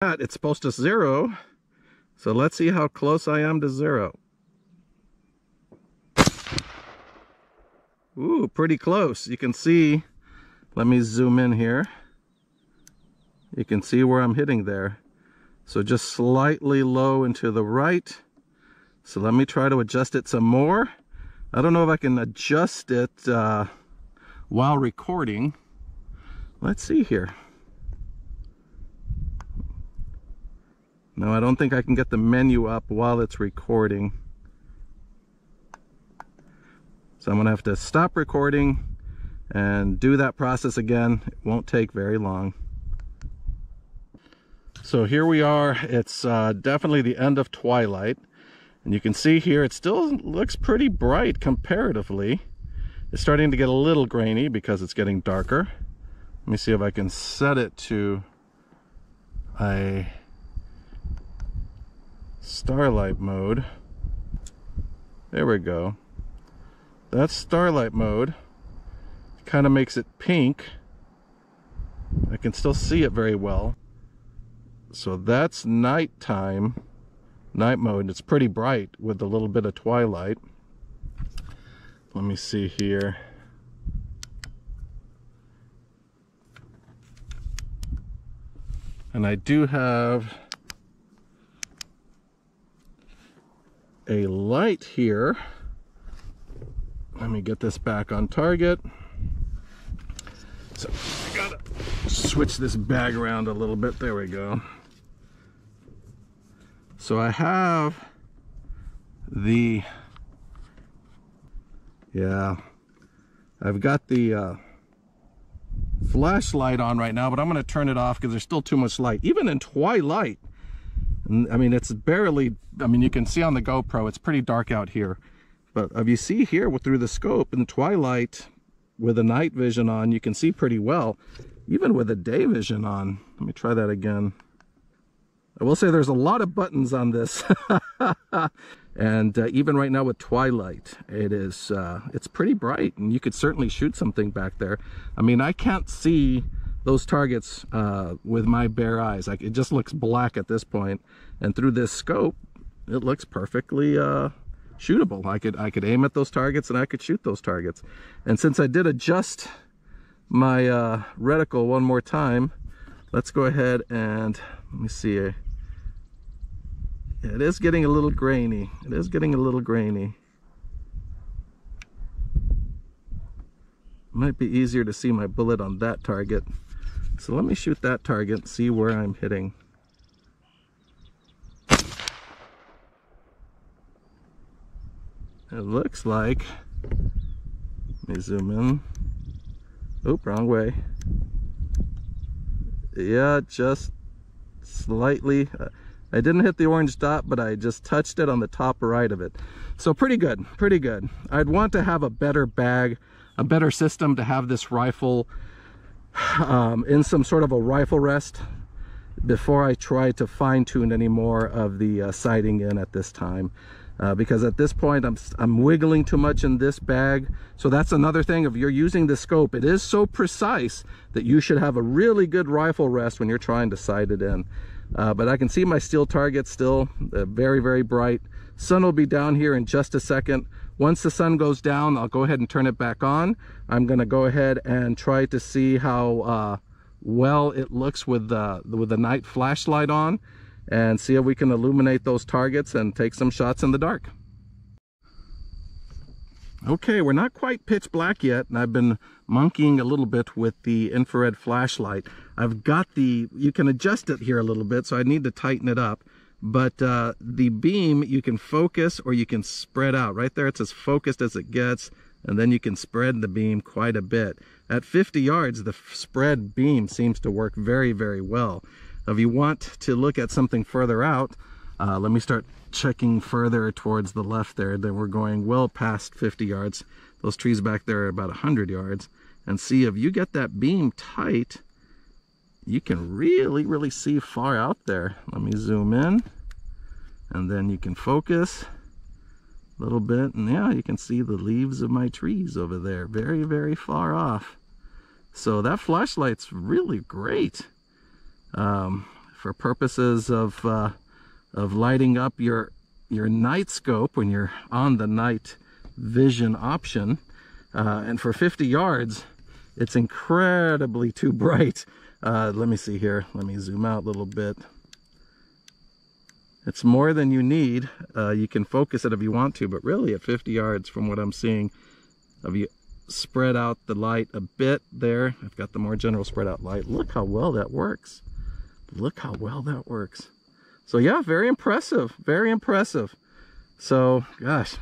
It's supposed to zero, so let's see how close I am to zero. Ooh, pretty close. You can see, let me zoom in here. You can see where I'm hitting there. So just slightly low and to the right. So let me try to adjust it some more. I don't know if I can adjust it while recording. Let's see here. No, I don't think I can get the menu up while it's recording. So I'm gonna have to stop recording and do that process again. It won't take very long. So here we are. It's definitely the end of twilight. And you can see here, it still looks pretty bright comparatively. It's starting to get a little grainy because it's getting darker. Let me see if I can set it to a starlight mode. There we go. That's starlight mode. Kind of makes it pink. I can still see it very well. So that's nighttime, night mode. It's pretty bright with a little bit of twilight. Let me see here. And I do have a light here. Let me get this back on target. So I gotta switch this bag around a little bit. There we go. So I have the, I've got the flashlight on right now, but I'm going to turn it off because there's still too much light. Even in twilight, I mean, it's barely, I mean, you can see on the GoPro, it's pretty dark out here. But if you see here through the scope in twilight with the night vision on, you can see pretty well, even with the day vision on. Let me try that again. I will say there's a lot of buttons on this. And even right now with twilight, it's pretty bright, and you could certainly shoot something back there. I mean, I can't see those targets with my bare eyes. Like, it just looks black at this point, and through this scope, it looks perfectly shootable. I could aim at those targets and I could shoot those targets. And since I did adjust my reticle one more time, let's go ahead and let me see. It is getting a little grainy. It is getting a little grainy. Might be easier to see my bullet on that target. So let me shoot that target and see where I'm hitting. It looks like, let me zoom in. Oop, wrong way. Yeah, just slightly. I didn't hit the orange dot, but I just touched it on the top right of it. So pretty good, pretty good. I'd want to have a better bag, a better system to have this rifle in some sort of a rifle rest before I try to fine tune any more of the sighting in at this time. Because at this point I'm wiggling too much in this bag. So that's another thing. If you're using the scope, it is so precise that you should have a really good rifle rest when you're trying to sight it in. But I can see my steel target still very, very bright. Sun will be down here in just a second. Once the sun goes down, I'll go ahead and turn it back on. I'm going to go ahead and try to see how well it looks with the night flashlight on, and see if we can illuminate those targets and take some shots in the dark. Okay, we're not quite pitch black yet, and I've been monkeying a little bit with the infrared flashlight. I've got you can adjust it here a little bit, so I need to tighten it up. But the beam, you can focus or you can spread out. Right there, it's as focused as it gets, and then you can spread the beam quite a bit. At 50 yards, the spread beam seems to work very, very well. If you want to look at something further out, let me start checking further towards the left there. Then we're going well past 50 yards. Those trees back there are about 100 yards. And see, if you get that beam tight, you can really, really see far out there. Let me zoom in, and then you can focus a little bit, and yeah, you can see the leaves of my trees over there, very, very far off. So that flashlight's really great. for purposes of lighting up your night scope when you're on the night vision option. And for 50 yards, it's incredibly too bright. Let me see here. Let me zoom out a little bit. It's more than you need. You can focus it if you want to, but really at 50 yards from what I'm seeing, if you spread out the light a bit there, I've got the more general spread out light. Look how well that works. Look how well that works. So yeah, very impressive, very impressive. So gosh.